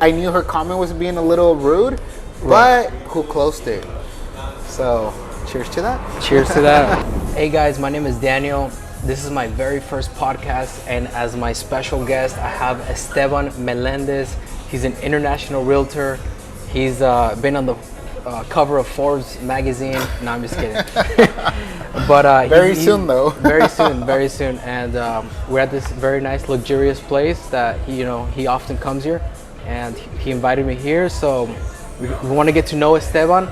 I knew her comment was being a little rude, but who closed it? So, cheers to that. Cheers to that. Hey guys, my name is Daniel. This is my very first podcast, and as my special guest, I have Esteban Melendez. He's an international realtor. He's been on the cover of Forbes magazine. No, I'm just kidding. But very soon, though. very soon. And we're at this very nice, luxurious place that he often comes here, and he invited me here. So we want to get to know Esteban,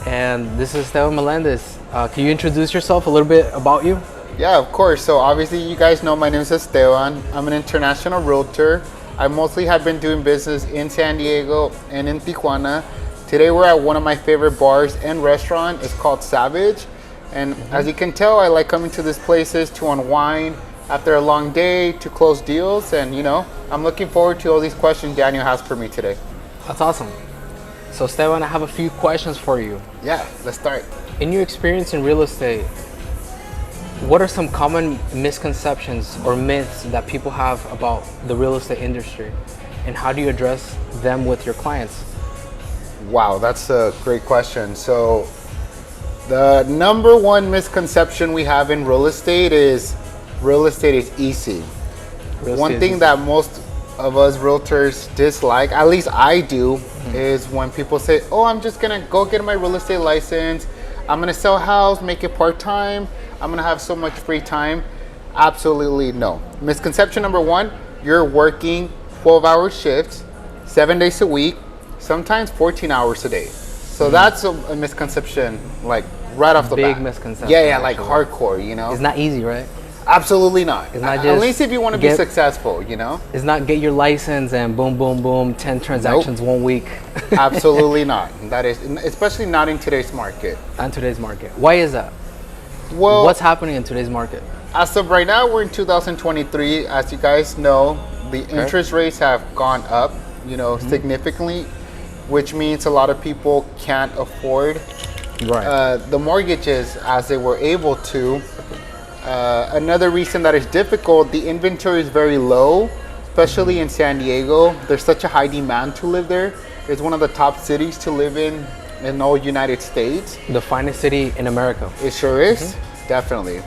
and this is Esteban Melendez. Can you introduce yourself, a little bit about you? Yeah, of course. So obviously, you guys know my name is Esteban. I'm an international realtor. I mostly have been doing business in San Diego and in Tijuana. Today we're at one of my favorite bars and restaurant. It's called Savage. And as you can tell, I like coming to these places to unwind after a long day, to close deals. And I'm looking forward to all these questions Daniel has for me today. That's awesome. So Esteban, I have a few questions for you. Yeah, let's start. In your experience in real estate, what are some common misconceptions or myths that people have about the real estate industry? And how do you address them with your clients? Wow, that's a great question. So the number one misconception we have in real estate is easy. One thing that most of us realtors dislike, at least I do, is when people say, oh, I'm just gonna go get my real estate license, I'm gonna sell a house, make it part-time, I'm gonna have so much free time. Absolutely no. Misconception number one, you're working 12-hour shifts, 7 days a week, sometimes 14 hours a day. So that's a misconception, like right off the bat. Big misconception. Yeah, like hardcore, It's not easy, right? Absolutely not. It's not just at least if you want to be successful, It's not get your license and boom, boom, boom, 10 transactions 1 week. Absolutely not. That is, especially not in today's market. On today's market. Why is that? Well, what's happening in today's market? As of right now, we're in 2023. As you guys know, the interest rates have gone up, significantly, which means a lot of people can't afford the mortgages as they were able to. Another reason that is difficult, the inventory is very low, especially in San Diego. There's such a high demand to live there. It's one of the top cities to live in all United States. The finest city in America. It sure is, definitely.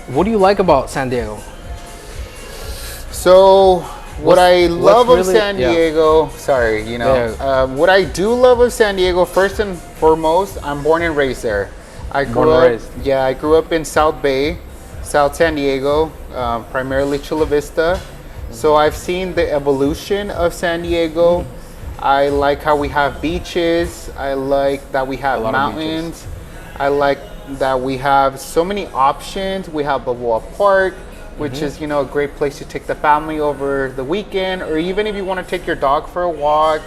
What do you like about San Diego? So, what I love of San Diego, what I do love of San Diego, first and foremost, I'm born and raised there. I grew up in South Bay, South San Diego, primarily Chula Vista. So I've seen the evolution of San Diego. I like how we have beaches. I like that we have mountains. I like that we have so many options. We have Balboa Park, which is, a great place to take the family over the weekend, or even if you want to take your dog for a walk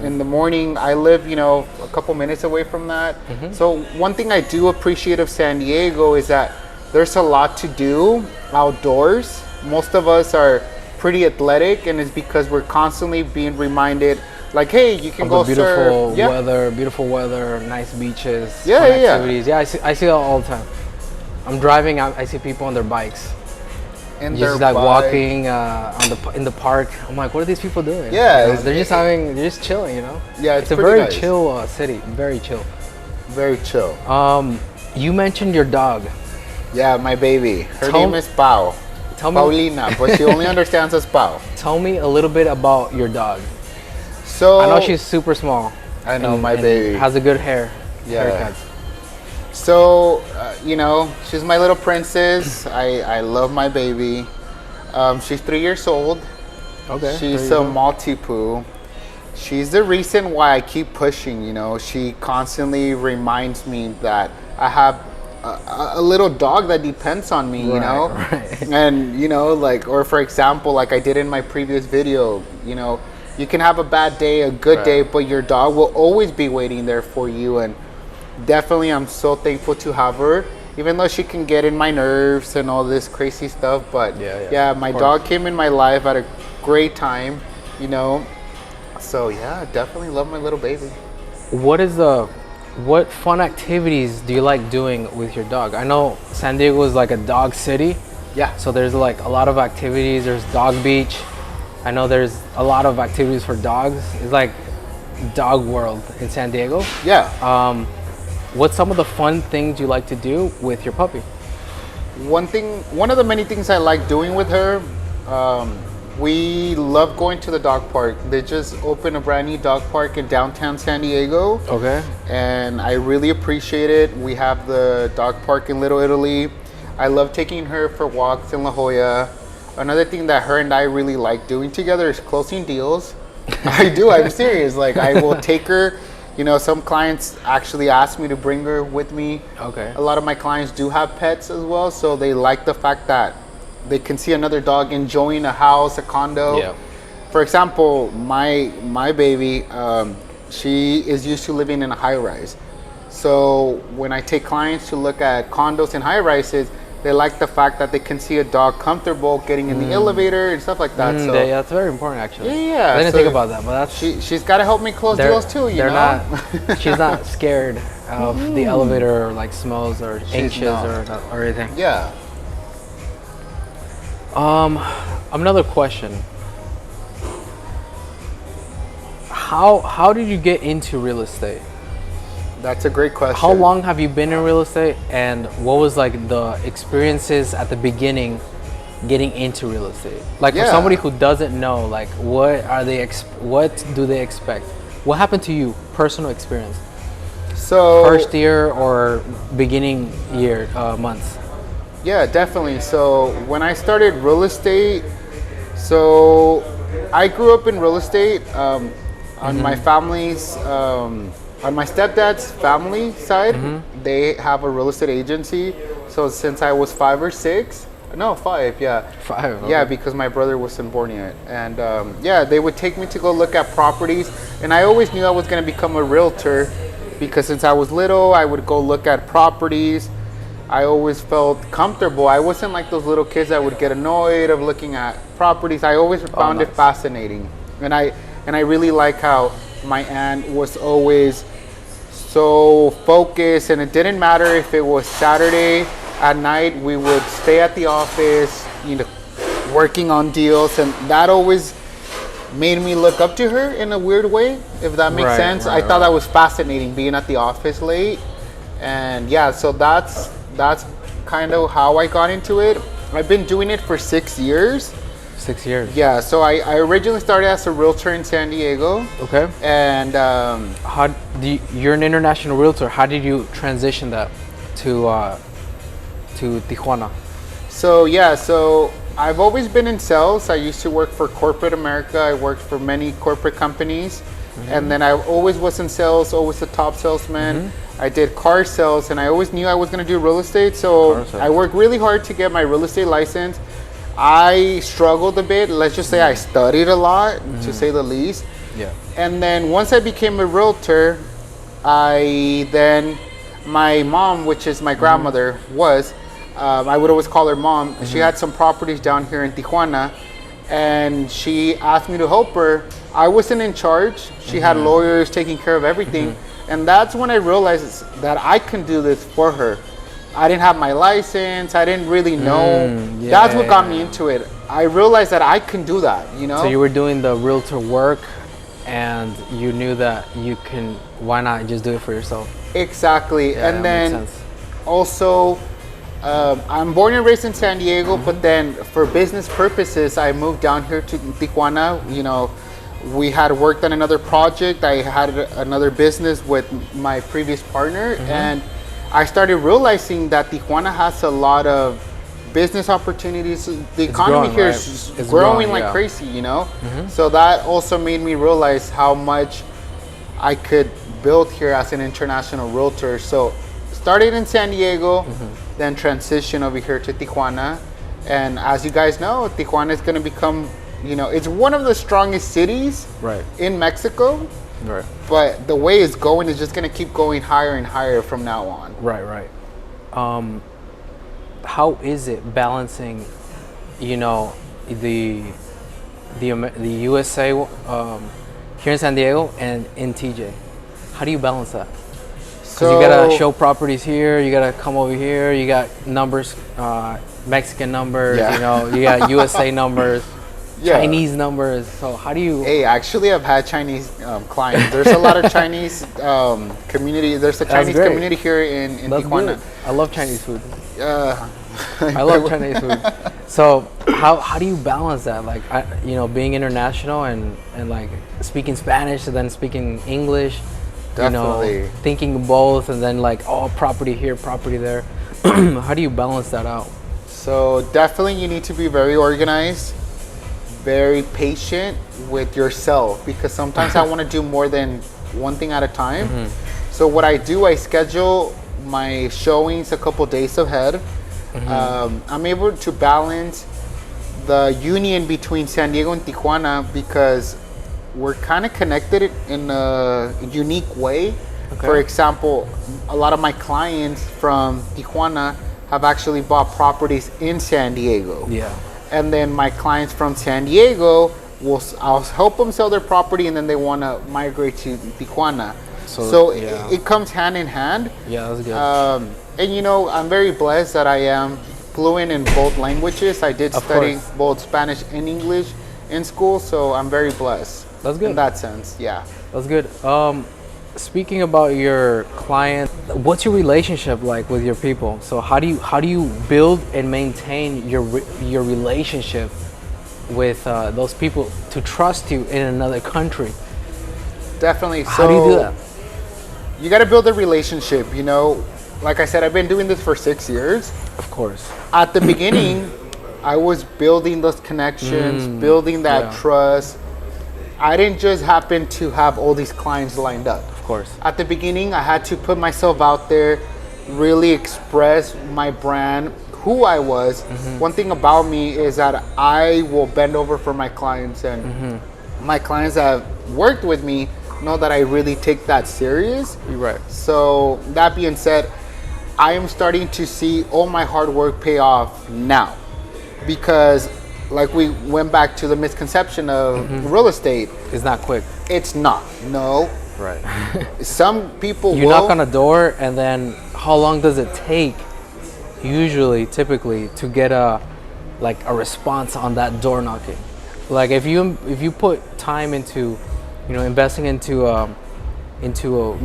in the morning. I live, a couple minutes away from that. So one thing I do appreciate of San Diego is that there's a lot to do outdoors. Most of us are pretty athletic, and it's because we're constantly being reminded, like, hey, you can go surf. Beautiful weather, nice beaches, activities. Yeah, I see that all the time. I'm driving, I see people on their bikes. And just like walking in the park. I'm like, what are these people doing? Yeah, they're just chilling, Yeah, it's a very chill city. Very chill. Very chill. You mentioned your dog. Yeah, my baby. Her name is Pau. Paulina, but she only understands us Pau. Tell me a little bit about your dog. So I know she's super small. I know my baby has a good haircut. So, she's my little princess. I love my baby. She's 3 years old. Okay. She's a Maltipoo. She's the reason why I keep pushing, She constantly reminds me that I have a little dog that depends on me, Right. And, or for example, like I did in my previous video, you can have a bad day, a good day, but your dog will always be waiting there for you. And definitely, I'm so thankful to have her, even though she can get in my nerves and all this crazy stuff. But my dog came in my life at a great time, So yeah, definitely love my little baby. What fun activities do you like doing with your dog? I know San Diego is like a dog city. Yeah. So there's like a lot of activities. There's dog beach. I know there's a lot of activities for dogs. It's like dog world in San Diego. Yeah. What's some of the fun things you like to do with your puppy? One of the many things I like doing with her, we love going to the dog park. They just opened a brand new dog park in downtown San Diego. Okay. And I really appreciate it. We have the dog park in Little Italy. I love taking her for walks in La Jolla. Another thing that her and I really like doing together is closing deals. I do, I'm serious. Like, I will take her. You know, some clients actually ask me to bring her with me. Okay. A lot of my clients do have pets as well, so they like the fact that they can see another dog enjoying a house, a condo. Yeah. For example, my baby, she is used to living in a high rise. So when I take clients to look at condos and high rises, they like the fact that they can see a dog comfortable getting in the elevator and stuff like that. So yeah, that's very important actually. Yeah. I didn't think about that, but that's she's got to help me close deals too. You know, she's not scared of the elevator or like smells or anxious or anything. Yeah. Another question. How did you get into real estate? That's a great question. How long have you been in real estate, and what was like the experiences at the beginning getting into real estate? Like for somebody who doesn't know, like what do they expect? What happened to you, personal experience? So first year or beginning year, months? Yeah, definitely. So when I started real estate, so I grew up in real estate on my family's on my stepdad's family side. They have a real estate agency. So since I was 5 or 6, no, 5, yeah. 5, okay. Yeah, because my brother wasn't born yet. And yeah, they would take me to go look at properties. And I always knew I was going to become a realtor because since I was little, I would go look at properties. I always felt comfortable. I wasn't like those little kids that would get annoyed of looking at properties. I always found it fascinating. And I really like how my aunt was always so focused, and it didn't matter if it was Saturday at night, we would stay at the office, you know, working on deals, and that always made me look up to her in a weird way, if that makes sense. I thought that was fascinating, being at the office late. And yeah, so that's kind of how I got into it. I've been doing it for 6 years. 6 years. Yeah, so I originally started as a realtor in San Diego. Okay. And you're an international realtor. How did you transition that to Tijuana? So yeah, so I've always been in sales. I used to work for corporate America. I worked for many corporate companies. And then I always was in sales, always the top salesman. I did car sales, and I always knew I was going to do real estate. So I worked really hard to get my real estate license. I struggled a bit. Let's just say I studied a lot, to say the least. Yeah. And then once I became a realtor, my mom, which is my grandmother, I would always call her mom. She had some properties down here in Tijuana, and she asked me to help her. I wasn't in charge. She had lawyers taking care of everything. And that's when I realized that I can do this for her. I didn't have my license. I didn't really know. That's what got me into it. I realized that I can do that, you know? So you were doing the realtor work, and you knew that you can, why not just do it for yourself? Exactly. Yeah, and then makes sense. Also, I'm born and raised in San Diego, but then for business purposes, I moved down here to Tijuana. You know, we had worked on another project. I had another business with my previous partner, and I started realizing that Tijuana has a lot of business opportunities. The economy here is growing like crazy, you know? So that also made me realize how much I could build here as an international realtor. So started in San Diego, then transitioned over here to Tijuana. And as you guys know, Tijuana is going to become, you know, it's one of the strongest cities in Mexico. Right. But the way it's going is just going to keep going higher and higher from now on. Right. How is it balancing, you know, the USA here in San Diego and in TJ? How do you balance that? Because you gotta show properties here, you gotta come over here, you got numbers, Mexican numbers, you know, you got USA numbers. Chinese numbers. So how do you? Hey, actually, I've had Chinese clients. There's a lot of Chinese community. There's a Chinese community here in Tijuana. Good. I love Chinese food. I love Chinese food. So how do you balance that? Like, being international and like speaking Spanish and then speaking English. Definitely. Thinking both and then like, property here, property there. How do you balance that out? So definitely you need to be very organized, very patient with yourself, because sometimes I want to do more than one thing at a time. So what I do, I schedule my showings a couple days ahead. I'm able to balance the union between San Diego and Tijuana because we're kind of connected in a unique way. For example, a lot of my clients from Tijuana have actually bought properties in San Diego. Yeah. And then my clients from San Diego, I'll help them sell their property, and then they want to migrate to Tijuana. So it comes hand in hand. Yeah, that's good. And I'm very blessed that I am fluent in both languages. I did study both Spanish and English in school, so I'm very blessed. That's good. In that sense, yeah. That's good. Speaking about your client, what's your relationship like with your people? So how do you build and maintain your relationship with those people to trust you in another country? Definitely. How do you do that? You got to build a relationship. Like I said, I've been doing this for 6 years. Of course. At the beginning, I was building those connections, building that trust. I didn't just happen to have all these clients lined up. Of course. At the beginning, I had to put myself out there, really express my brand, who I was. One thing about me is that I will bend over for my clients, and my clients that have worked with me know that I really take that serious. You're right. So that being said, I am starting to see all my hard work pay off now, because like we went back to the misconception of real estate. It's not quick. It's not. No. Right. Some people you knock on a door, and then how long does it take typically to get a response on that door knocking? Like if you put time into investing into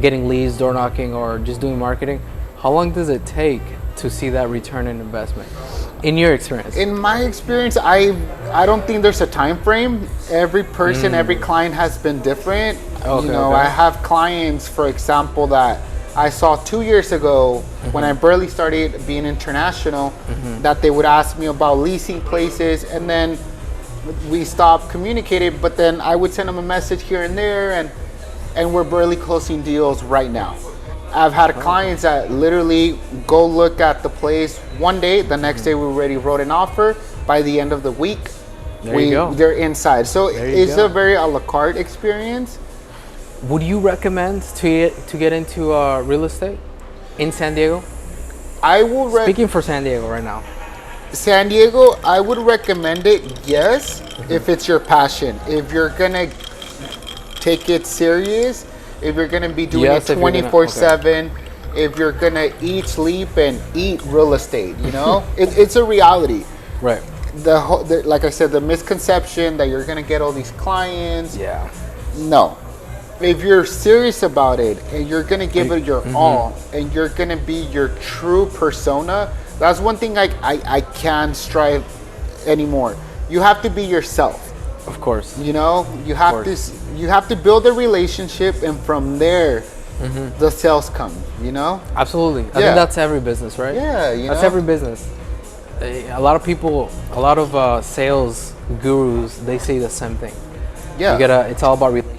getting leads, door knocking, or just doing marketing, how long does it take to see that return in investment? In your experience? In my experience, I don't think there's a time frame. Every person, every client has been different. I have clients, for example, that I saw 2 years ago when I barely started being international, that they would ask me about leasing places, and then we stopped communicating, but then I would send them a message here and there, and we're barely closing deals right now. I've had clients that literally go look at the place one day, the next day we already wrote an offer. By the end of the week, they're inside. So it's a very a la carte experience. Would you recommend to get into real estate in San Diego? I will speaking for San Diego right now. San Diego, I would recommend it, yes, if it's your passion. If you're gonna take it serious, if you're gonna be doing it 24/7, if you're gonna eat, sleep, and eat real estate, it's a reality. Right. Like I said, the misconception that you're gonna get all these clients. Yeah. No. If you're serious about it and you're gonna give it your all, and you're gonna be your true persona, that's one thing I can't strive anymore. You have to be yourself. Of course. You have to build a relationship, and from there, the sales come. Absolutely. I think that's every business, right? Yeah. That's every business. A lot of people, a lot of sales gurus, they say the same thing. Yeah. It's all about relationship.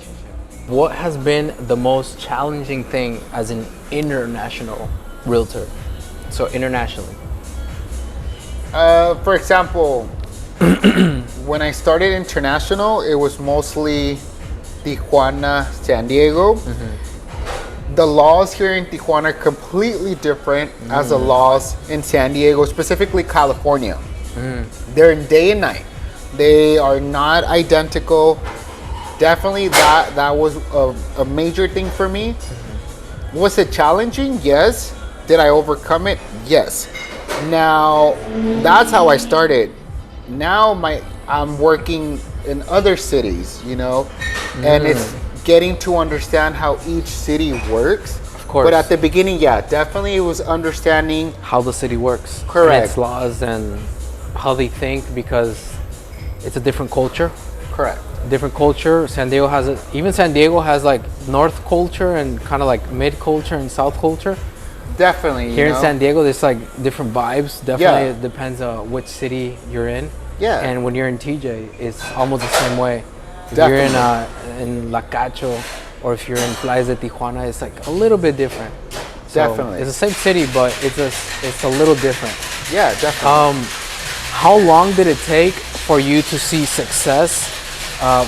What has been the most challenging thing as an international realtor? So internationally. For example, when I started international, it was mostly Tijuana, San Diego. The laws here in Tijuana are completely different as the laws in San Diego, specifically California. They're day and night. They are not identical. Definitely that was a major thing for me. Was it challenging? Yes. Did I overcome it? Yes. Now, that's how I started. Now I'm working in other cities, you know, and it's getting to understand how each city works. Of course. But at the beginning, yeah, definitely it was understanding how the city works. Correct. And its laws and how they think, because it's a different culture. Correct. Different culture. San Diego has it. Even San Diego has like north culture and kind of like mid culture and south culture. Definitely. Here in San Diego, there's like different vibes. Definitely, Yeah. It depends on which city you're in. Yeah. And when you're in TJ, it's almost the same way. If Definitely. you're in La Cacho, or if you're in Playas de Tijuana, it's like a little bit different. So Definitely. it's the same city, but it's a little different. Yeah, definitely. How long did it take for you to see success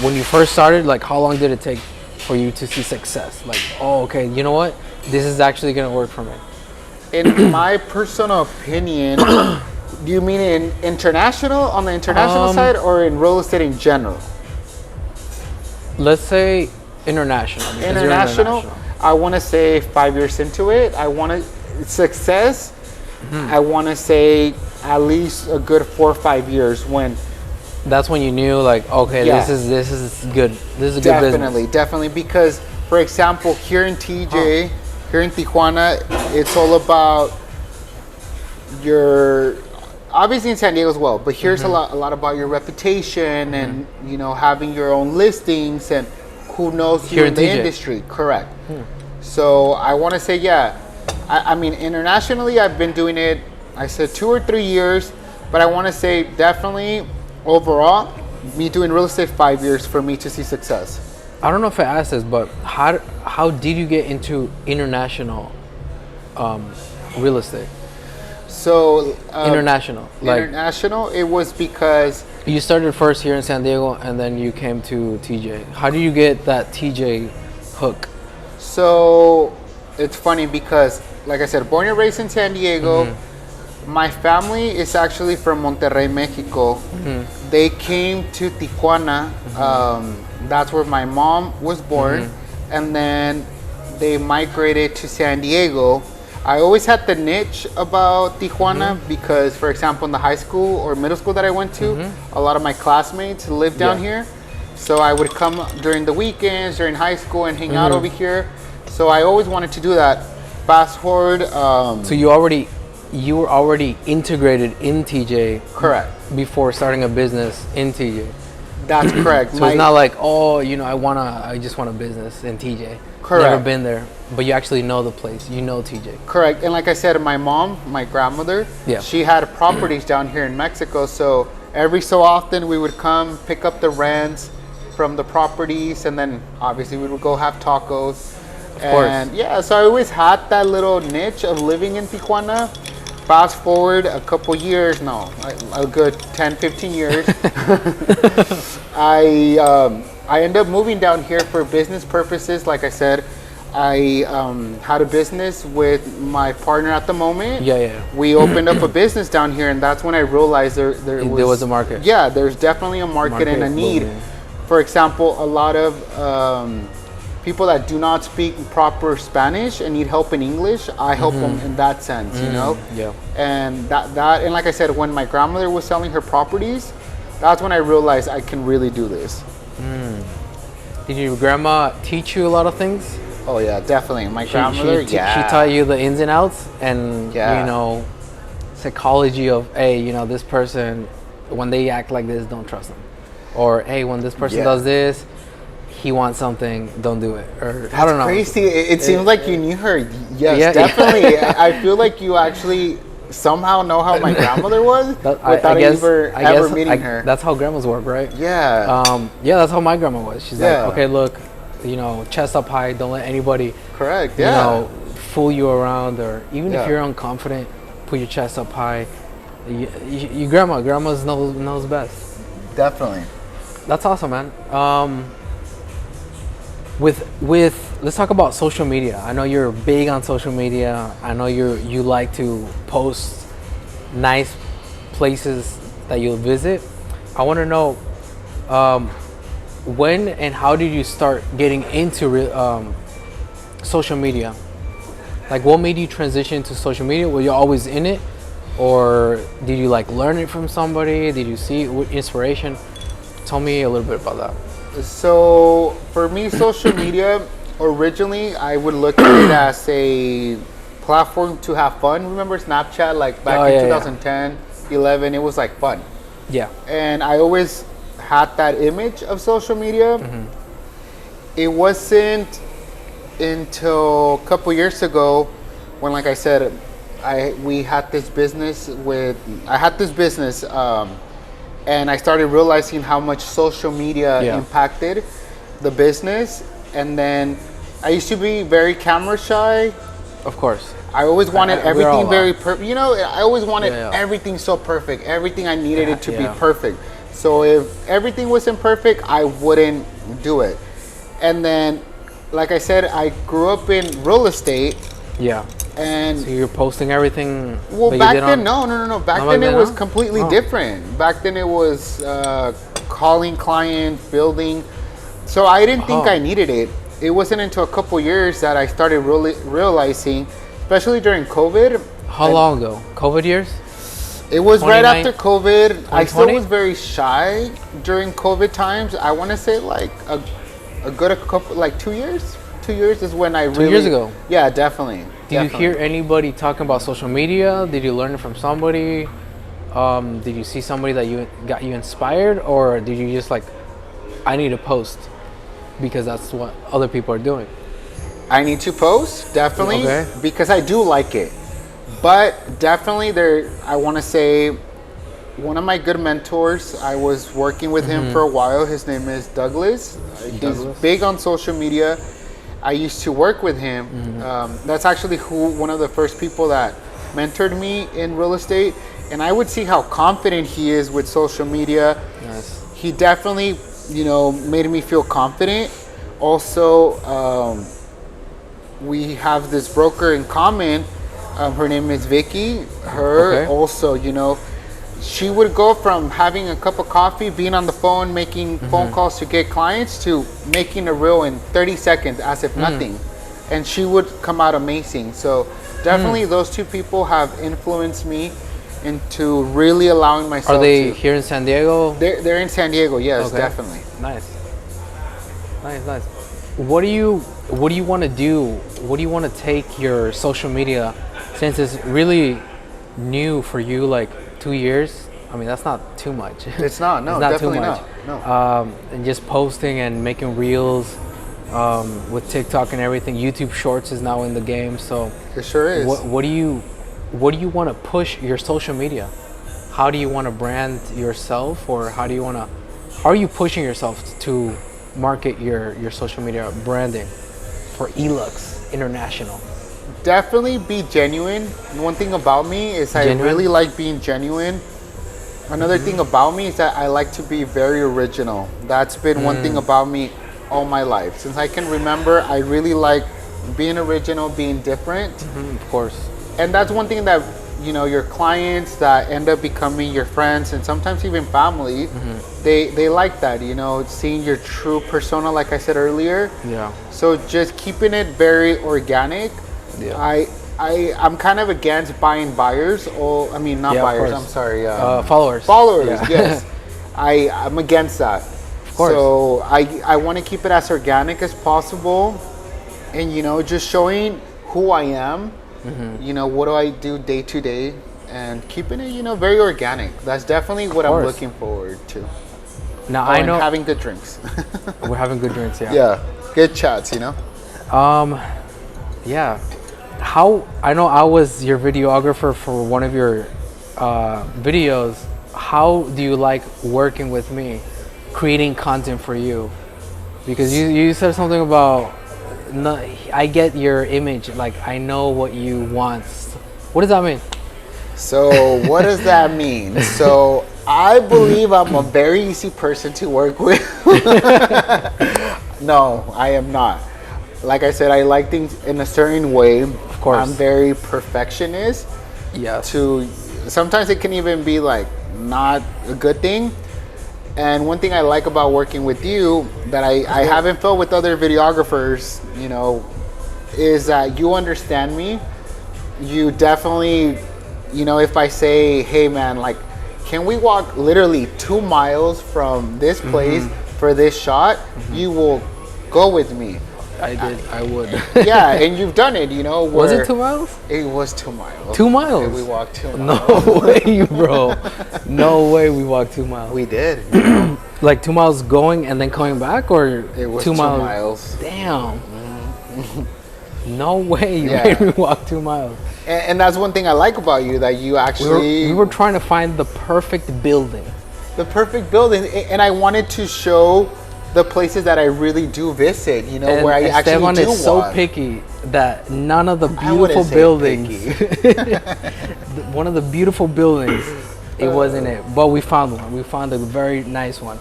when you first started? Like, how long did it take for you to see success? Like, oh, okay, you know what? This is actually gonna work for me. In my personal opinion, do you mean on the international side, or in real estate in general? Let's say international. because you're International, I want to say 5 years into it. I want to success. I want to say at least a good 4 or 5 years when. That's when you knew, like, okay, Yeah. this is good. This is a good business. Definitely, because for example, here in TJ, here in Tijuana, it's all about your. Obviously in San Diego as well, but here's a lot about your reputation and you know having your own listings and who knows you Here in in the TJ. industry. Correct. So I want to say I mean internationally I've been doing it. I said 2 or 3 years, but I want to say definitely overall me doing real estate 5 years for me to see success. I don't know if I asked this, but how did you get into international real estate? So International, like international, it was because you started first here in San Diego, and then you came to TJ. How did you get that TJ hook? so it's funny because like I said, born and raised in San Diego. My family is actually from Monterrey, Mexico. They came to Tijuana. That's where my mom was born, and then they migrated to San Diego. I always had the niche about Tijuana because, for example, in the high school or middle school that I went to, a lot of my classmates lived down here. So I would come during the weekends, during high school, and hang out over here. So I always wanted to do that. Fast forward. So you were already integrated in TJ. Correct. Before starting a business in TJ. That's correct. So it's not like, oh, you know, I just want a business in TJ. Correct. Never been there, but you actually know the place. You know TJ. Correct. And like I said, my mom, my grandmother, she had properties down here in Mexico. So every so often we would come pick up the rents from the properties, and then obviously we would go have tacos. Of course. And yeah, so I always had that little niche of living in Tijuana. Fast forward a couple years, a good 10, 15 years. I ended up moving down here for business purposes. Like I said, I had a business with my partner at the moment. We opened up a business down here, and that's when I realized there was a market. Yeah, there's definitely a market and a need. Booming. For example, a lot of people that do not speak proper Spanish and need help in English, I help them in that sense, you know? Yeah. And that and like I said, when my grandmother was selling her properties, that's when I realized I can really do this. Did your grandma teach you a lot of things? Oh yeah, definitely. My grandmother, she taught you the ins and outs and you know, psychology of, hey, you know, this person, when they act like this, don't trust them. Or hey, when this person does this, he wants something, don't do it. Or I don't know. Crazy. It seems like you knew her. Yes, definitely. I feel like you actually somehow know how my grandmother was without ever meeting her. That's how grandmas work, right? Yeah. Yeah, that's how my grandma was. She's like, okay, look, you know, chest up high, don't let anybody correct. You know, fool you around, or even if you're unconfident, put your chest up high. Your grandmas knows best. Definitely. That's awesome, man. With let's talk about social media. I know you're big on social media. I know you like to post nice places that you'll visit. I want to know when and how did you start getting into social media? Like, what made you transition to social media? Were you always in it, or did you like learn it from somebody? Did you see inspiration? Tell me a little bit about that. So for me, social media, originally I would look at it as a platform to have fun. Remember Snapchat, like back in 2010, 11, it was like fun. Yeah. And I always had that image of social media. It wasn't until a couple years ago when, like I said, I had this business, and I started realizing how much social media impacted the business. And then I used to be very camera shy. Of course. I always wanted everything very perfect. You know, I always wanted everything so perfect. Everything I needed it to be perfect. So if everything wasn't perfect, I wouldn't do it. And then, like I said, I grew up in real estate. Yeah. And so you're posting everything. Well, back then, no. Back then it was completely different. Back then it was calling clients, building. So I didn't think I needed it. It wasn't until a couple years that I started really realizing, especially during COVID. How long ago? COVID years? It was right after COVID. I still was very shy during COVID times. I want to say like a good couple, like 2 years. 2 years is when I really. 2 years ago? Yeah, definitely. Did you hear anybody talking about social media? Did you learn it from somebody? Did you see somebody that got you inspired, or did you just like, I need to post because that's what other people are doing? I need to post, definitely, because I do like it. But definitely I want to say, one of my good mentors, I was working with him for a while. His name is Douglas. He's big on social media. I used to work with him. That's actually one of the first people that mentored me in real estate. And I would see how confident he is with social media. Nice. He definitely, made me feel confident. Also, we have this broker in common. Her name is Vicky. Also, she would go from having a cup of coffee, being on the phone, making phone calls to get clients, to making a reel in 30 seconds as if nothing. And she would come out amazing. So definitely those two people have influenced me into really allowing myself. Are they here in San Diego? They're in San Diego, yes, definitely. Nice. What do you want to do? What do you want to take your social media, since it's really new for you, like 2 years? I mean, that's not too much. It's not. No, it's definitely not. No. And just posting and making reels with TikTok and everything. YouTube Shorts is now in the game. So it sure is. What do you want to push your social media? How do you want to brand yourself, or how are you pushing yourself to market your social media branding for LUTS International? Definitely be genuine. One thing about me is I really like being genuine. Another thing about me is that I like to be very original. That's been one thing about me all my life. Since I can remember, I really like being original, being different. Of course. And that's one thing that, your clients that end up becoming your friends and sometimes even family, they like that, seeing your true persona, like I said earlier. Yeah. So just keeping it very organic. Yeah. I'm kind of against buying buyers. Not buyers. I'm sorry. Followers. Followers. Yes. I'm against that. Of course. So I want to keep it as organic as possible, and just showing who I am. What do I do day to day, and keeping it very organic. That's definitely what I'm looking forward to. Now I know having good drinks. We're having good drinks. Yeah. Yeah. Good chats. Yeah. How I know I was your videographer for one of your videos. How do you like working with me, creating content for you? Because you said something about, I get your image, like I know what you want. What does that mean? So what does that mean? So I believe I'm a very easy person to work with. No, I am not. Like I said, I like things in a certain way. Of course. I'm very perfectionist. Yes. Sometimes it can even be like not a good thing. And one thing I like about working with you that I haven't felt with other videographers, is that you understand me. You definitely, if I say, hey man, like, can we walk literally 2 miles from this place for this shot? You will go with me. I would. Yeah, and you've done it, you know. Was it 2 miles? It was 2 miles. 2 miles? And we walked 2 miles. No way, bro. No way we walked 2 miles. We did. You know? Like 2 miles going and then coming back, or It was 2 2 miles? miles. Damn. No way you made me walk 2 miles. And that's one thing I like about you, that you actually... We were trying to find the perfect building. The perfect building. And I wanted to show the places that I really do visit, you know, And where I actually Esteban do is so walk. picky that none of the I wouldn't beautiful say buildings, one of the beautiful buildings, it wasn't it. But we found one. We found a very nice one.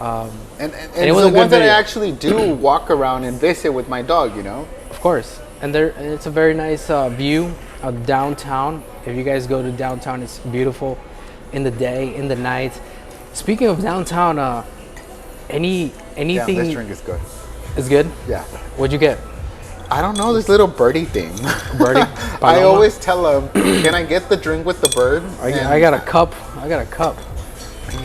And it was the a good ones that I video. actually do walk around and visit with my dog, you know. Of course. And it's a very nice view of downtown. If you guys go to downtown, it's beautiful in the day, in the night. Speaking of downtown, anything? Yeah, this drink is good. Is good? Yeah. What'd you get? I don't know, this little birdie thing. Birdie? I always tell him, can I get the drink with the bird? I got a cup. I got a cup.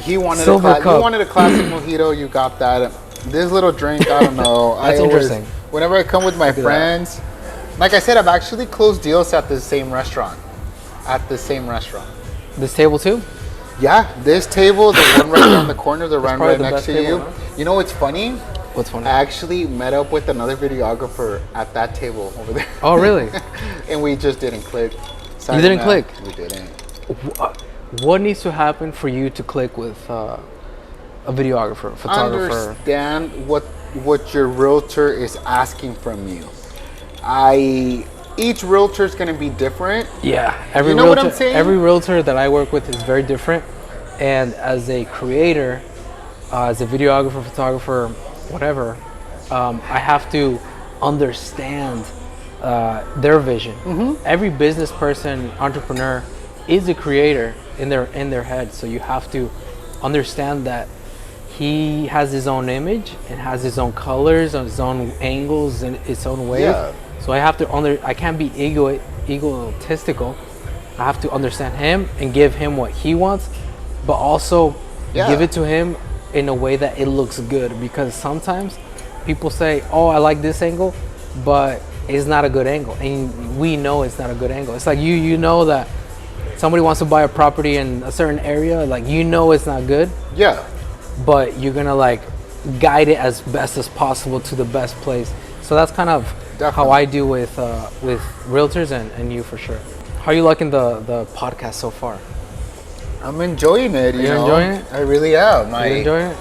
He wanted Silver cup. You wanted a classic mojito, you got that. This little drink, I don't know. That's interesting. Whenever I come with my friends, like I said, I've actually closed deals at the same restaurant. This table too? Yeah, this table, the one right on the corner, the one right the next best to table, you. huh? You know what's funny? What's funny? I actually met up with another videographer at that table over there. Oh, really? And we just didn't click. You didn't click? We didn't. What needs to happen for you to click with a videographer, a photographer? Understand what your realtor is asking from you. Each realtor is going to be different. Yeah, You know what I'm saying? Every realtor that I work with is very different. And as a creator, as a videographer, photographer, whatever, I have to understand their vision. Every business person, entrepreneur, is a creator in their head. So you have to understand that he has his own image and has his own colors, his own angles, and its own way. Yeah. So I have to I can't be egotistical. I have to understand him and give him what he wants, but also give it to him in a way that it looks good. Because sometimes people say, "Oh, I like this angle," but it's not a good angle, and we know it's not a good angle. It's like you know that somebody wants to buy a property in a certain area, like you know it's not good. Yeah. But you're gonna like guide it as best as possible to the best place. So that's kind of how I do with realtors and you for sure. How are you liking the podcast so far? I'm enjoying it. You're enjoying it? I really am. You enjoying it?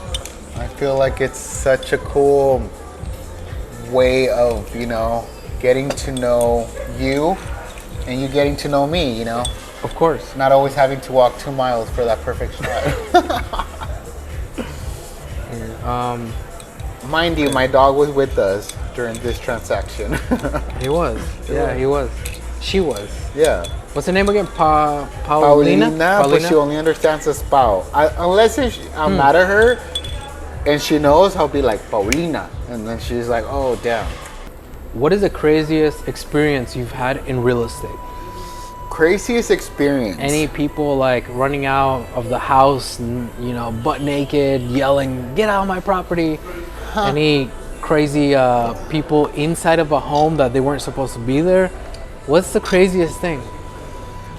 I feel like it's such a cool way of, getting to know you and you getting to know me, Of course. Not always having to walk 2 miles for that perfect shot. Mind you, my dog was with us during this transaction. He was. Yeah, he was. She was. Yeah. What's the name again? Paulina? Paulina, but she only understands the spout. Unless I'm mad at her and she knows, I'll be like, Paulina. And then she's like, oh, damn. What is the craziest experience you've had in real estate? Craziest experience? Any people like running out of the house, butt naked, yelling, get out of my property? Any crazy people inside of a home that they weren't supposed to be there? What's the craziest thing?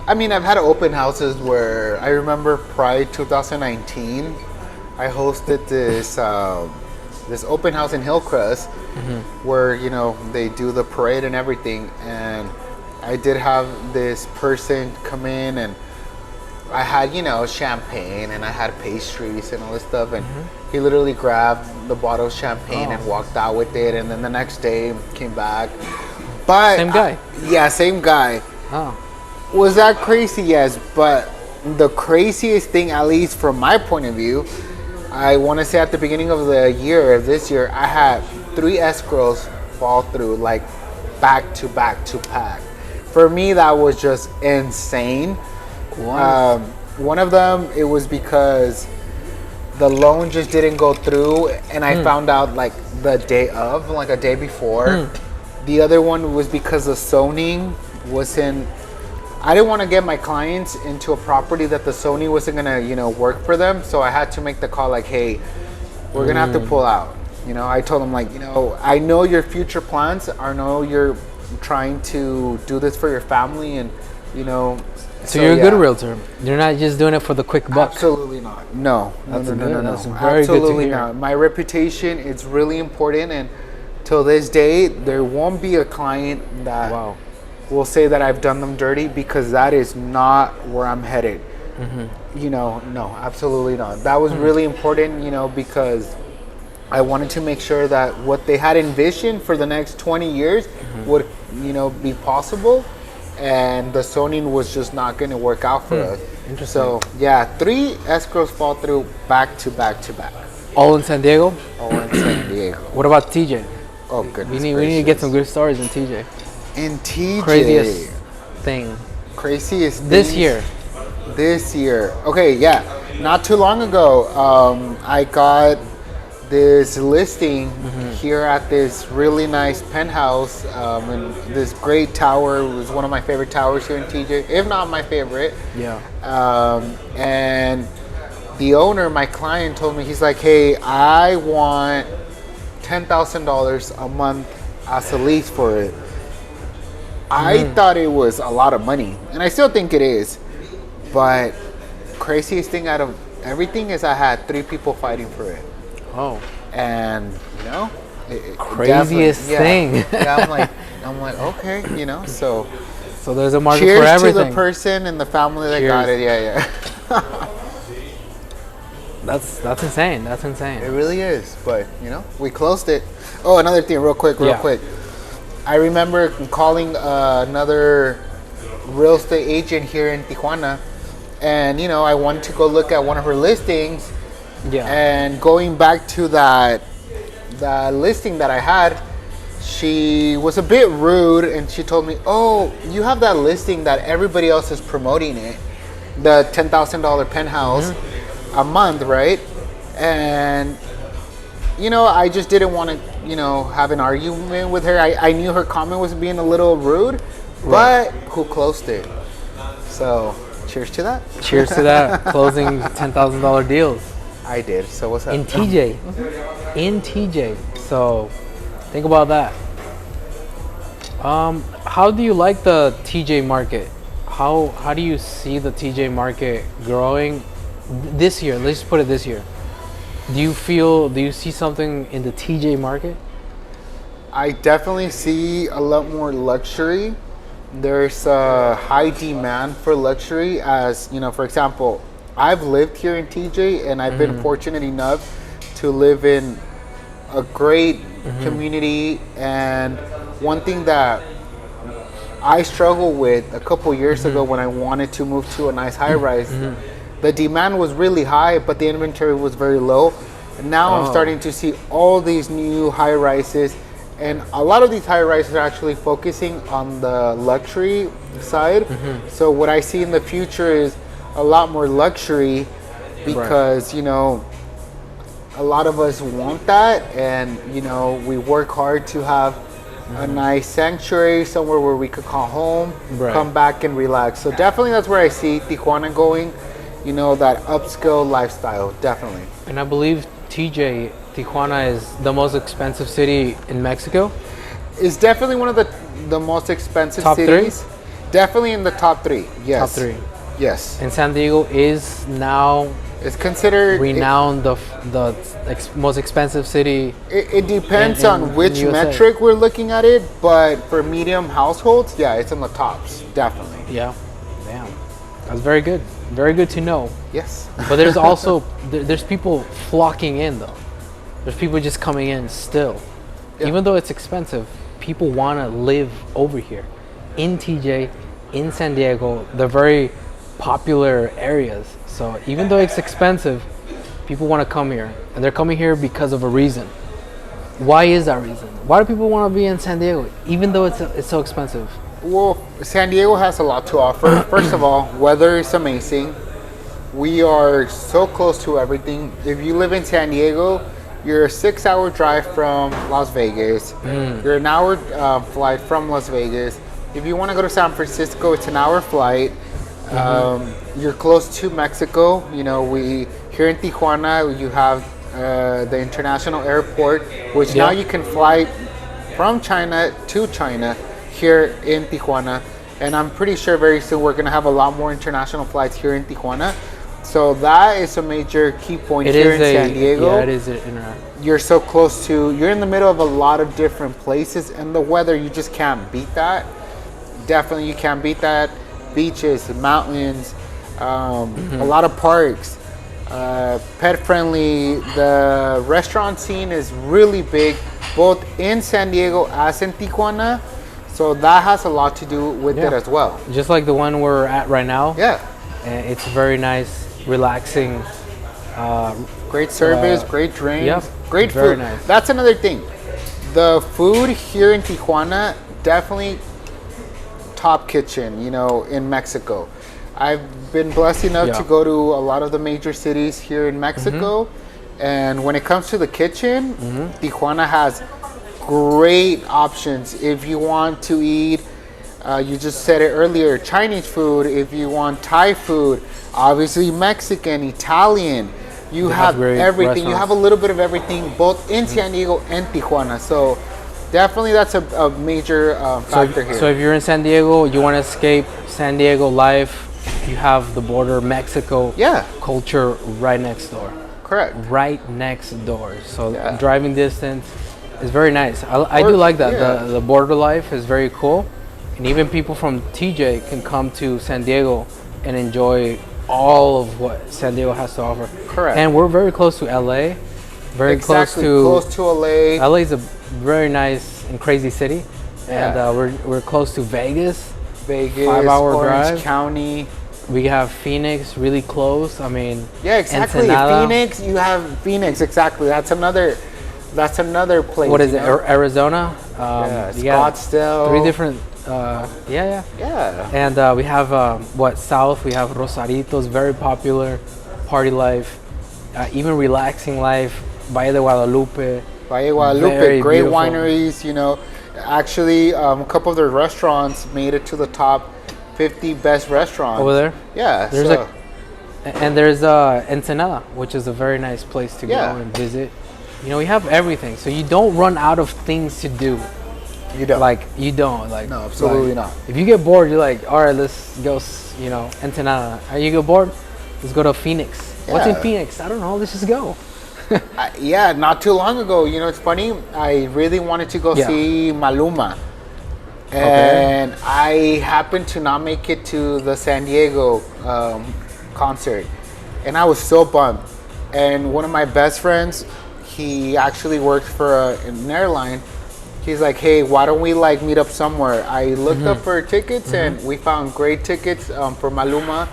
I mean, I've had open houses where I remember Pride 2019. I hosted this open house in Hillcrest where, they do the parade and everything. And I did have this person come in and I had, champagne and I had pastries and all this stuff. And he literally grabbed the bottle of champagne and walked out with it. And then the next day came back. But same guy? Yeah, same guy. Oh. Was that crazy? Yes. But the craziest thing, at least from my point of view, I want to say at the beginning of this year, I had 3 escrows fall through, like back to back. For me, that was just insane. Wow. One of them, it was because the loan just didn't go through, and I found out like the day of, like a day before. The other one was because the zoning wasn't I didn't want to get my clients into a property that the Sony wasn't gonna, work for them. So I had to make the call like, hey, we're gonna have to pull out. I told them like, I know your future plans. I know you're trying to do this for your family, and So you're a good realtor. You're not just doing it for the quick buck. Absolutely not. No. That's No. That's very Absolutely good to hear. not. My reputation is really important, and till this day, there won't be a client that will say that I've done them dirty, because that is not where I'm headed. No, absolutely not. That was really important, because I wanted to make sure that what they had envisioned for the next 20 years would, be possible. And the zoning was just not going to work out for us. Interesting. So, 3 escrows fall through back to back to back. All in San Diego? All in San Diego. What about TJ? Oh, goodness. We need to get some good stories in TJ. In TJ. Craziest thing. Craziest This things. year. This year. Okay, yeah. Not too long ago, I got this listing here at this really nice penthouse in this great tower. It was one of my favorite towers here in TJ, if not my favorite. Yeah. And the owner, my client, told me, he's like, hey, I want $10,000 a month as a lease for it. I thought it was a lot of money, and I still think it is. But craziest thing out of everything is I had 3 people fighting for it. Oh. And craziest thing. Yeah, I'm like, okay, so there's a market cheers for everything. to the person and the family that got it. Yeah. That's insane. That's insane. It really is. But we closed it. Oh, another thing, real quick. I remember calling another real estate agent here in Tijuana, and I wanted to go look at one of her listings. Yeah. And going back to that listing that I had, she was a bit rude, and she told me, "Oh, you have that listing that everybody else is promoting it, the $10,000 penthouse a month, right?" And I just didn't want to, have an argument with her. I knew her comment was being a little rude, but who closed it? So, cheers to that. Cheers to that. Closing $10,000 deals. I did. So what's up? In TJ. In TJ. So think about that. How do you like the TJ market? How do you see the TJ market growing this year? Let's put it this year. Do you see something in the TJ market? I definitely see a lot more luxury. There's a high demand for luxury, as for example, I've lived here in TJ, and I've been fortunate enough to live in a great community. And one thing that I struggled with a couple years ago when I wanted to move to a nice high-rise, the demand was really high, but the inventory was very low. And now I'm starting to see all these new high-rises, and a lot of these high-rises are actually focusing on the luxury side. So what I see in the future is a lot more luxury, because a lot of us want that, and we work hard to have a nice sanctuary somewhere where we could call home, come back and relax. So definitely that's where I see Tijuana going, that upscale lifestyle, definitely. And I believe Tijuana is the most expensive city in Mexico. It's definitely one of the most expensive top cities. 3? Definitely in the top 3. Yes. Top 3. Yes. And San Diego is now considered renowned the most expensive city. It depends on which USA. metric we're looking at it, but for medium households, it's in the tops, definitely. Yeah. Damn. That's very good. Very good to know. Yes. But there's also there's people flocking in though. There's people just coming in still. Yeah. Even though it's expensive, people want to live over here in TJ, in San Diego. They're very popular areas. So even though it's expensive, people want to come here, and they're coming here because of a reason. Why is that reason? Why do people want to be in San Diego even though it's so expensive? Well, San Diego has a lot to offer. First of all, weather is amazing. We are so close to everything. If you live in San Diego, you're a 6-hour drive from Las Vegas. You're an hour flight from Las Vegas. If you want to go to San Francisco, it's an hour flight. You're close to Mexico. You know, we here in Tijuana, you have the International Airport, which now you can fly from China to China here in Tijuana. And I'm pretty sure very soon we're going to have a lot more international flights here in Tijuana. So that is a major key point here in San Diego. Yeah, it is. You're so close to, you're in the middle of a lot of different places, and the weather, you just can't beat that. Definitely you can't beat that. Beaches, mountains, a lot of parks, pet friendly. The restaurant scene is really big, both in San Diego as in Tijuana. So that has a lot to do with it as well. Just like the one we're at right now. Yeah. It's very nice, relaxing. Great service, great drinks, great food. Very nice. That's another thing. The food here in Tijuana, definitely top kitchen, you know, in Mexico. I've been blessed enough to go to a lot of the major cities here in Mexico. And when it comes to the kitchen, Tijuana has great options. If you want to eat, you just said it earlier, Chinese food, if you want Thai food, obviously Mexican, Italian, you have everything. You have a little bit of everything, both in San Diego and Tijuana. So definitely that's a major factor here. So if you're in San Diego, you want to escape San Diego life, you have the border Mexico culture right next door. Correct. Right next door. So driving distance is very nice. I do like that. The border life is very cool. And even people from TJ can come to San Diego and enjoy all of what San Diego has to offer. Correct. And we're very close to LA. Very close to LA. LA is a very nice and crazy city. And we're close to Vegas. 5-hour Orange drive. County. We have Phoenix really close. I mean, exactly. Ensenada. Phoenix, you have Phoenix, exactly. That's another place. What is it? Arizona? Scottsdale. 3 different. And we have south? We have Rosarito's very popular party life, even relaxing life. Valle de Guadalupe. Great beautiful. Wineries. You know, actually, a couple of their restaurants made it to the top 50 best restaurants over there. Yeah, there's Ensenada, which is a very nice place to go and visit. You know, we have everything, so you don't run out of things to do. You don't. No, absolutely not. If you get bored, you're like, all right, let's go. You know, Ensenada. Are you get bored? Let's go to Phoenix. What's in Phoenix? I don't know. Let's just go. Not too long ago. You know, it's funny. I really wanted to go see Maluma. And I happened to not make it to the San Diego concert. And I was so bummed. And one of my best friends, he actually worked for an airline. He's like, hey, why don't we meet up somewhere? I looked up for tickets and we found great tickets for Maluma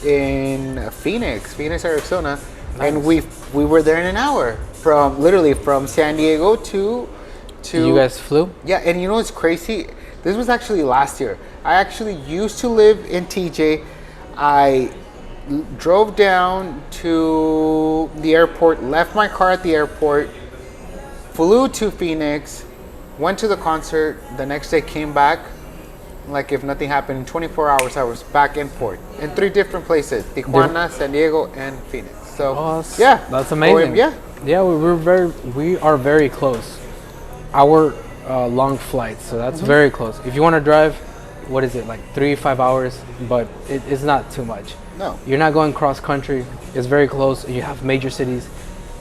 in Phoenix, Arizona. Nice. And we were there in an hour from San Diego to. You guys flew? Yeah, and you know what's crazy? This was actually last year. I actually used to live in TJ. I drove down to the airport, left my car at the airport, flew to Phoenix, went to the concert, the next day came back. Like if nothing happened, in 24 hours I was back in port in 3 different places: Tijuana, San Diego, and Phoenix. So that's amazing. We are very close. Our long flights, so that's very close. If you want to drive, what is it, like 3-5 hours? But it's not too much. No, you're not going cross country. It's very close. You have major cities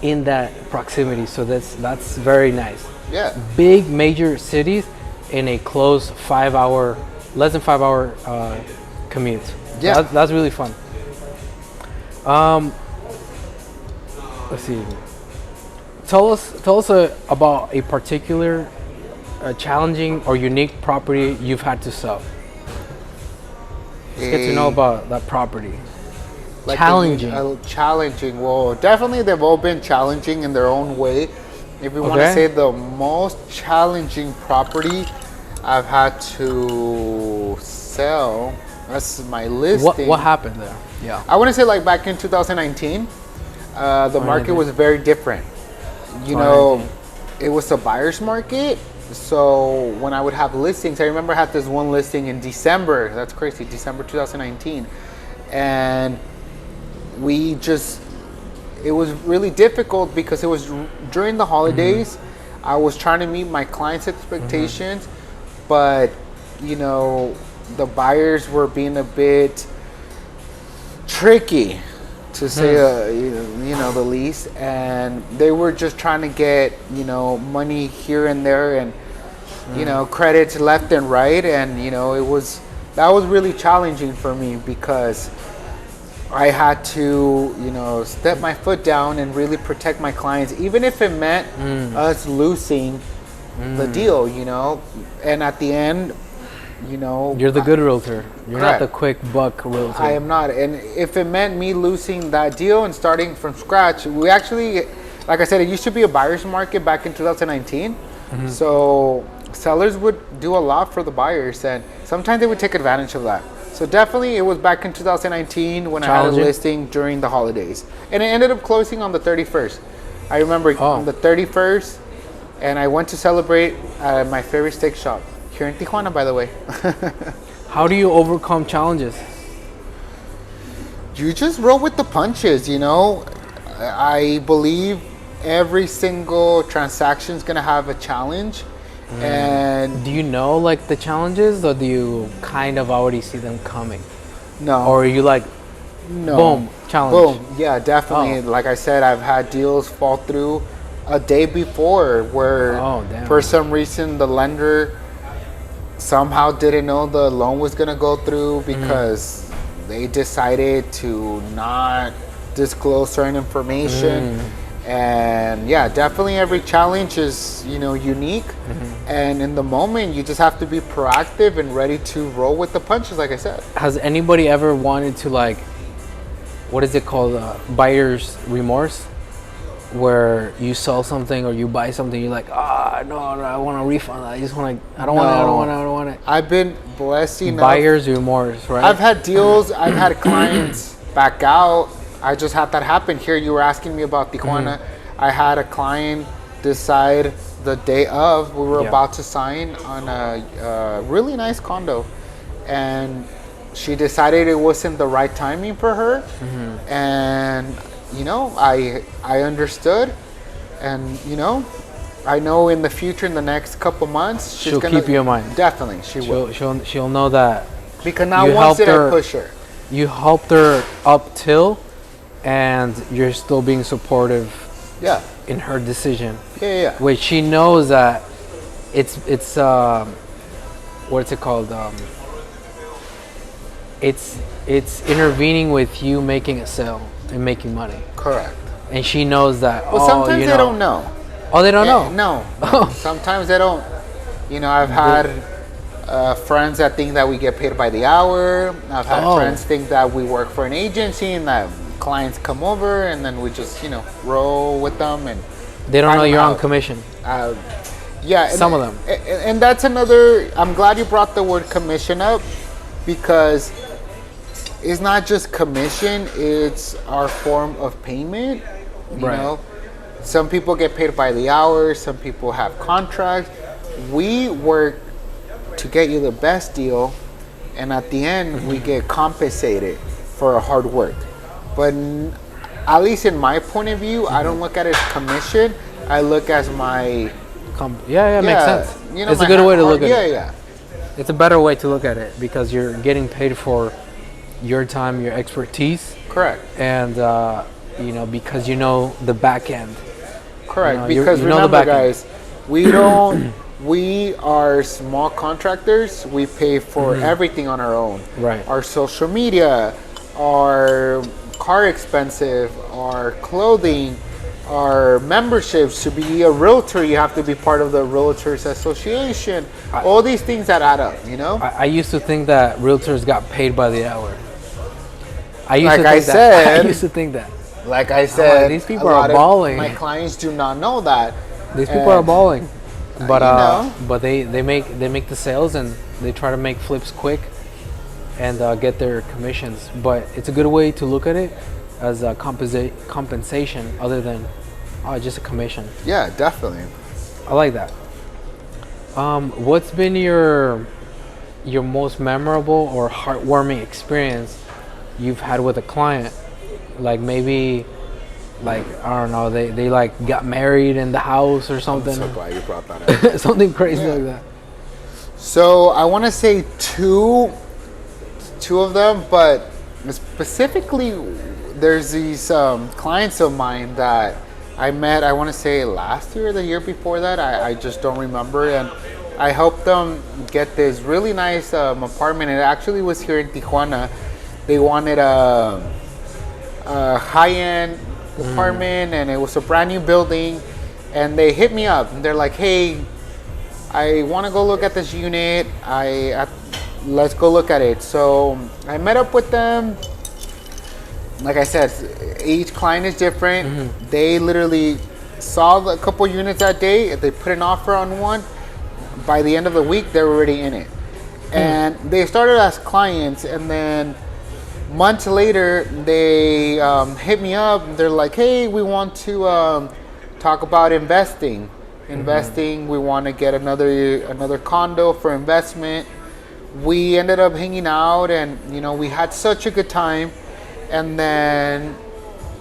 in that proximity, so that's very nice. Yeah, big major cities in a close less than 5 hour commute. Yeah, so that's really fun. Let's see. Tell us about a particular challenging or unique property you've had to sell. Let's get to know about that property. Challenging. Well, definitely they've all been challenging in their own way. If we want to say the most challenging property I've had to sell, that's my listing. What happened there? Yeah, I want to say back in 2019, the market was very different. You know, it was a buyer's market, So when I would have listings, I remember I had this one listing in December. That's crazy, December 2019, and it was really difficult because it was during the holidays. I was trying to meet my clients' expectations, but the buyers were being a bit tricky, to say the least, and they were just trying to get money here and there, and credits left and right, and that was really challenging for me because I had to step my foot down and really protect my clients, even if it meant us losing the deal, and at the end, you're the good realtor. You're correct. Not the quick buck realtor. I am not. And if it meant me losing that deal and starting from scratch, we actually, like I said, it used to be a buyer's market back in 2019. So sellers would do a lot for the buyers, and sometimes they would take advantage of that. So definitely it was back in 2019 when I had a listing during the holidays. And it ended up closing on the 31st. I remember on the 31st, and I went to celebrate at my favorite steak shop. Here in Tijuana, by the way. How do you overcome challenges? You just roll with the punches, I believe every single transaction is going to have a challenge. And do you know the challenges, or do you kind of already see them coming? No. Or are you no. Boom, challenge? Boom. Yeah, definitely. Like I said, I've had deals fall through a day before where for some reason the lender somehow didn't know the loan was going to go through because they decided to not disclose certain information. And yeah, definitely every challenge is unique, and in the moment you just have to be proactive and ready to roll with the punches, like I said. Has anybody ever wanted to what is it called, buyer's remorse, where you sell something or you buy something, you're like, no, I want a refund. I don't want it. I've been blessed enough. Buyer's remorse, right? I've had deals, I've had clients back out. I just had that happen here. You were asking me about Tijuana. I had a client decide the day of, we were about to sign on a really nice condo, and she decided it wasn't the right timing for her. And I understood, and I know in the future, in the next couple months, she'll keep you in mind. Definitely, will. She'll know that. Because now once did I push her. You helped her up till, and you're still being supportive. Yeah. In her decision. Yeah. Which she knows that it's what's it called? It's intervening with you making a sale and making money. Correct. And she knows that. Well, sometimes they don't know. Oh, they don't know? No. Sometimes they don't. I've had friends that think that we get paid by the hour. I've had friends think that we work for an agency and that clients come over and then we just, roll with them. And they don't know you're on commission. Yeah. Some of them. And that's another, I'm glad you brought the word commission up, because it's not just commission, it's our form of payment. You know, some people get paid by the hour, some people have contracts. We work to get you the best deal, and at the end we get compensated for our hard work. But at least in my point of view, I don't look at it as commission. I look as my makes sense. It's a good way to look at it. Yeah. It's a better way to look at it, because you're getting paid for your time, your expertise. Correct. And because the back end. Correct. Because remember, guys, we are small contractors. We pay for everything on our own. Right. Our social media, our car expensive, our clothing, our memberships. To be a realtor, you have to be part of the Realtors Association. All these things that add up, I used to think that realtors got paid by the hour. I used to think that. Like I said, these people are balling. My clients do not know that. These people are balling. But they make the sales, and they try to make flips quick and get their commissions. But it's a good way to look at it as a compensation other than just a commission. Yeah, definitely. I like that. What's been your most memorable or heartwarming experience you've had with a client? Like maybe, like I don't know, they like got married in the house or something. I'm so glad you brought that up. Something crazy like that. So I want to say two of them, but specifically, there's these clients of mine that I met. I want to say last year or the year before that. I just don't remember, and I helped them get this really nice apartment. It actually was here in Tijuana. They wanted a high-end apartment, and it was a brand new building. And they hit me up, and they're like, "Hey, I want to go look at this unit. Let's go look at it." So I met up with them. Like I said, each client is different. They literally saw a couple units that day. They put an offer on one. By the end of the week, they were already in it. And they started as clients, and then months later, they hit me up. They're like, "Hey, we want to talk about investing. We want to get another condo for investment." We ended up hanging out, and we had such a good time. And then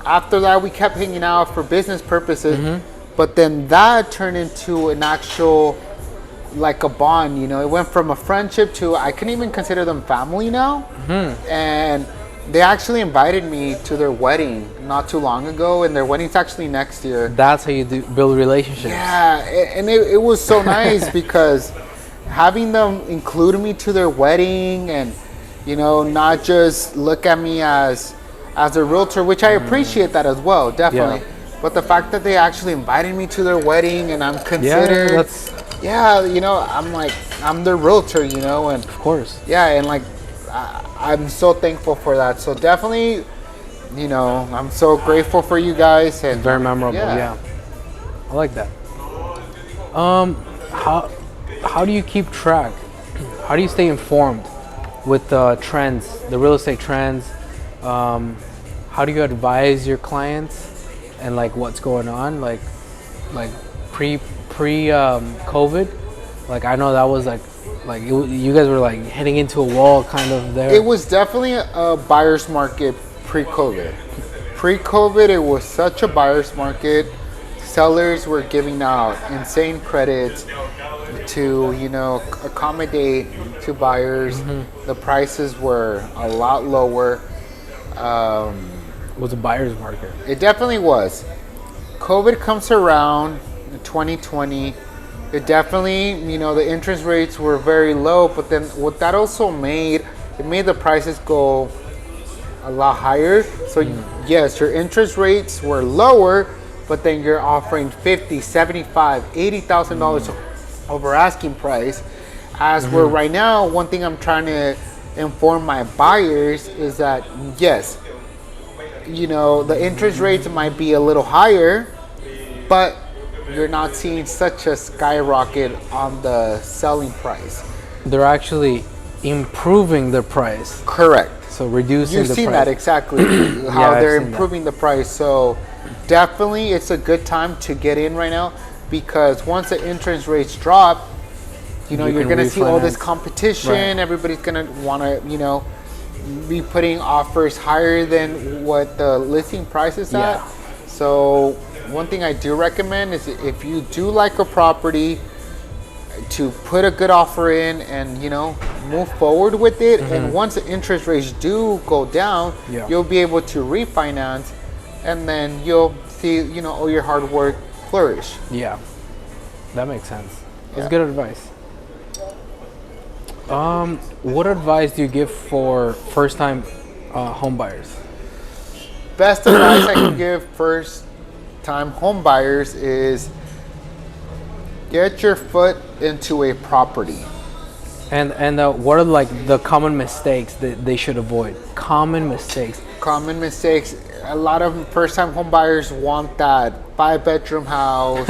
after that, we kept hanging out for business purposes. But then that turned into an actual, like a bond. It went from a friendship to, I couldn't even consider them family now. And they actually invited me to their wedding not too long ago, and their wedding's actually next year. That's how you build relationships. Yeah, and it was so nice because having them include me to their wedding, and not just look at me as a realtor, which I appreciate that as well, definitely. Yeah. But the fact that they actually invited me to their wedding, and I'm considered, I'm like, I'm their realtor, and of course, and like, I'm so thankful for that. So definitely, I'm so grateful for you guys. And very memorable. Yeah. I like that. How do you keep track? How do you stay informed with the trends, the real estate trends? How do you advise your clients and like what's going on? Like pre COVID. Like I know that was like you guys were like heading into a wall kind of there. It was definitely a buyer's market pre-COVID. Pre-COVID, it was such a buyer's market. Sellers were giving out insane credits to accommodate to buyers. The prices were a lot lower. It was a buyer's market. It definitely was. COVID comes around in 2020. It definitely, the interest rates were very low, but then what that also made the prices go a lot higher. So yes, your interest rates were lower, but then you're offering $50,000, $75,000, $80,000 over asking price. As we're right now, one thing I'm trying to inform my buyers is that yes, the interest rates might be a little higher, but you're not seeing such a skyrocket on the selling price. They're actually improving the price. Correct. So reducing the price. You've seen that exactly, how they're improving the price. So definitely it's a good time to get in right now, because once the interest rates drop, you're going to see all this competition. Right. Everybody's going to want to, be putting offers higher than what the listing price is at. So one thing I do recommend is if you do like a property, to put a good offer in and move forward with it. And once the interest rates do go down, you'll be able to refinance, and then you'll see all your hard work flourish. Yeah, that makes sense. That's good advice. What advice do you give for first-time home buyers? Best advice I can give first-time home buyers is get your foot into a property. And what are like the common mistakes that they should avoid? Common mistakes. A lot of first-time home buyers want that 5-bedroom house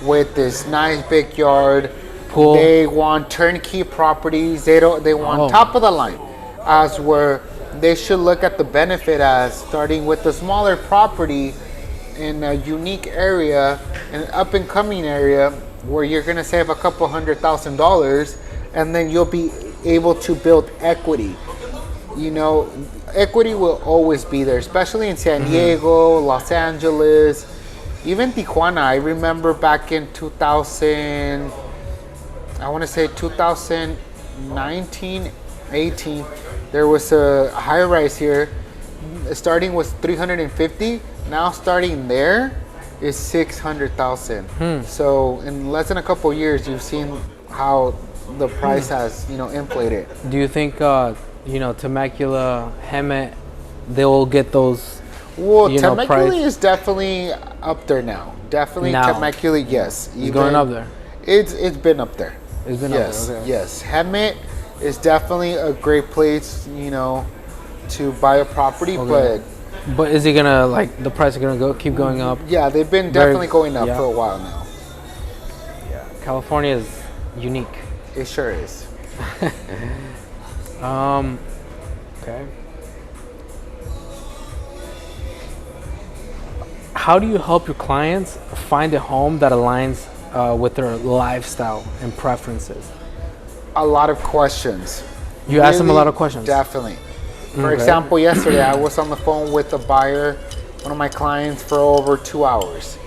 with this nice big yard. Pool. They want turnkey properties. They want top of the line. As where they should look at the benefit as starting with a smaller property in a unique area, an up and coming area. where you're going to save a couple $100,000, and then you'll be able to build equity. You know, equity will always be there, especially in San Diego, Los Angeles, even Tijuana. I remember back in 2000, I want to say 2019, 18, there was a high rise here. Starting was 350. Now starting there is 600,000. So in less than a couple of years, you've seen how the price has, you know, inflated. Do you think, you know, Temecula, Hemet, they will get those? Well, Temecula is definitely up there now. Definitely now. Temecula, yes. It's going up there. It's been up there. It's been up there. Okay. Yes, Hemet is definitely a great place, you know, to buy a property, But is it gonna, like, the price is gonna keep going up? Yeah, they've been definitely going up for a while now. Yeah, California is unique. It sure is. Okay. How do you help your clients find a home that aligns with their lifestyle and preferences? A lot of questions. You ask them a lot of questions? Definitely. For example, yesterday I was on the phone with a buyer, one of my clients, for over 2 hours.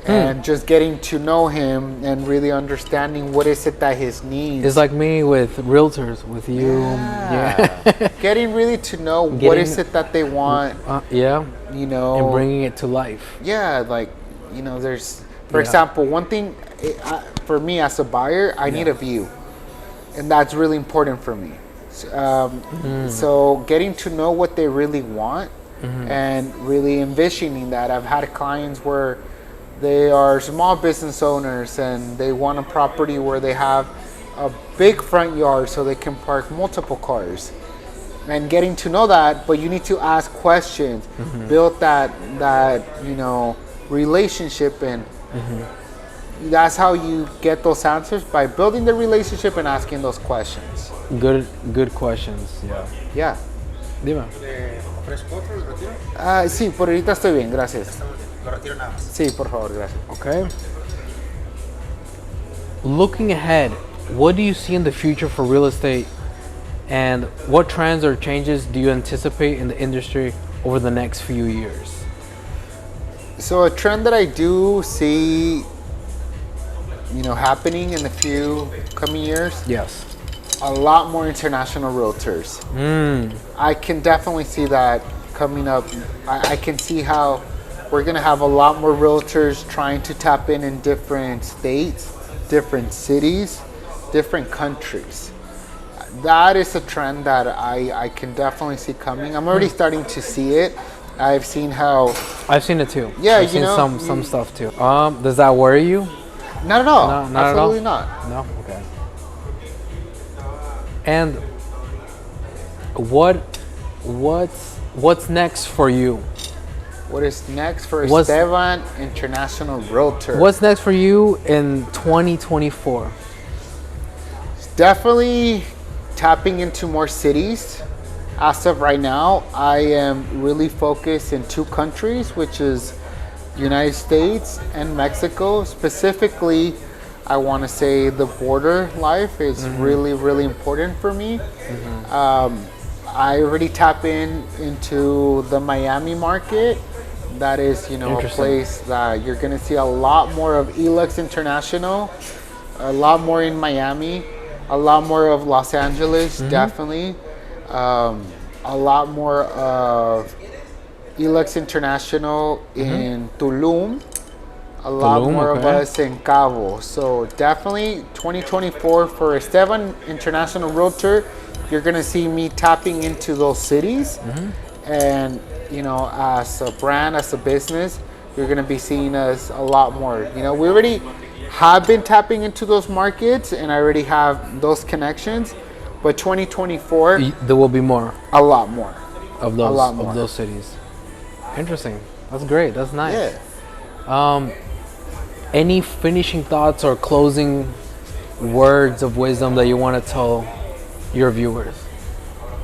And just getting to know him and really understanding what is it that his needs. It's like me with realtors, with you. Yeah. Getting really to know what is it that they want. You know. And bringing it to life. Yeah, like, you know, there's, for example, one thing for me as a buyer, I need a view. And that's really important for me. So getting to know what they really want and really envisioning that. I've had clients where they are small business owners and they want a property where they have a big front yard so they can park multiple cars. And getting to know that, but you need to ask questions, build that you know, relationship, and that's how you get those answers, by building the relationship and asking those questions. Good questions. Yeah. Dime. ¿Ofrezco otro retiro? Sí, por ahorita estoy bien, gracias. Lo retiro nada más. Sí, por favor, gracias. Okay. Looking ahead, what do you see in the future for real estate, and what trends or changes do you anticipate in the industry over the next few years? So a trend that I do see, you know, happening in the few coming years. Yes. A lot more international realtors. I can definitely see that coming up. I can see how we're gonna have a lot more realtors trying to tap in different states, different cities, different countries. That is a trend that I can definitely see coming. I'm already starting to see it. I've seen how. I've seen it too. Yeah, I've seen some stuff too. Does that worry you? Not at all. No, not absolutely at all? not. No. Okay. And what's next for you? What is next for Esteban, International Realtor? What's next for you in 2024? Definitely tapping into more cities. As of right now, I am really focused in 2 countries, which is United States and Mexico. Specifically, I want to say the border life is really, really important for me. I already tap into the Miami market. That is, you know, a place that you're going to see a lot more of LUTS International, a lot more in Miami, a lot more of Los Angeles, definitely. A lot more of LUTS International in Tulum. A lot more of us in Cabo. So definitely 2024 for Esteban International Realtor, you're gonna see me tapping into those cities. And you know, as a brand, as a business, you're gonna be seeing us a lot more. You know, we already have been tapping into those markets and I already have those connections, but 2024 there will be more. A lot more. Of those cities. Interesting. That's great. That's nice. Yeah. Any finishing thoughts or closing words of wisdom that you want to tell your viewers?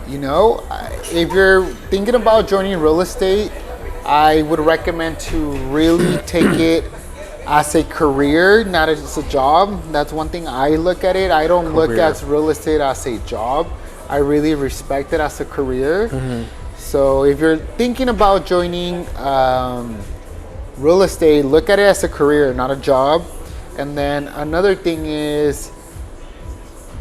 You know, if you're thinking about joining real estate, I would recommend to really take it as a career, not as a job. That's one thing I look at it. I don't look at real estate as a job. I really respect it as a career. So if you're thinking about joining real estate, look at it as a career, not a job. And then another thing is,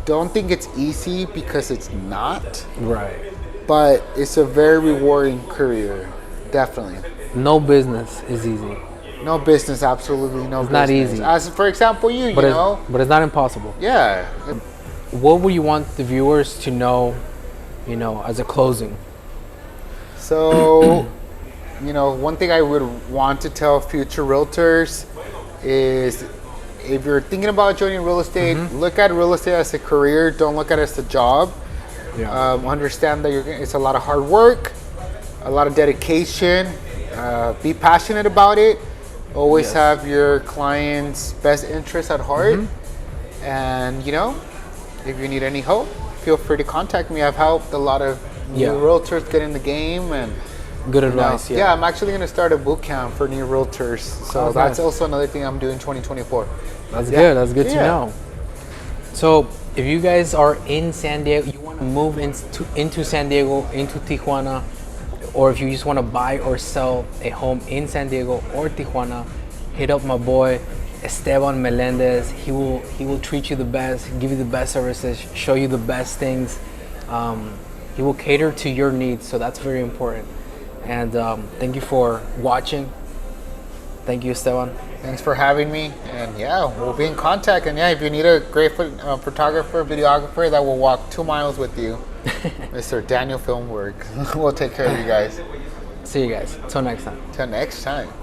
don't think it's easy, because it's not. Right. But it's a very rewarding career, definitely. No business is easy. No business, absolutely no business. It's not easy. As for example, you know. But it's not impossible. Yeah. What would you want the viewers to know, as a closing? So, one thing I would want to tell future realtors is, if you're thinking about joining real estate, look at real estate as a career. Don't look at it as a job. Yeah. Understand that it's a lot of hard work, a lot of dedication. Be passionate about it. Always have your client's best interest at heart. And if you need any help, feel free to contact me. I've helped a lot of new realtors get in the game, and good advice. Yeah, I'm actually going to start a boot camp for new realtors. So that's also another thing I'm doing 2024. That's good. That's good to know. So if you guys are in San Diego, you want to move into San Diego, into Tijuana, or if you just want to buy or sell a home in San Diego or Tijuana, hit up my boy Esteban Melendez. He will treat you the best, give you the best services, show you the best things. He will cater to your needs, so that's very important. And thank you for watching. Thank you, Esteban. Thanks for having me. And we'll be in contact. And if you need a great photographer, videographer that will walk 2 miles with you, Mr. Daniel Filmwork, we'll take care of you guys. See you guys. Till next time. Till next time.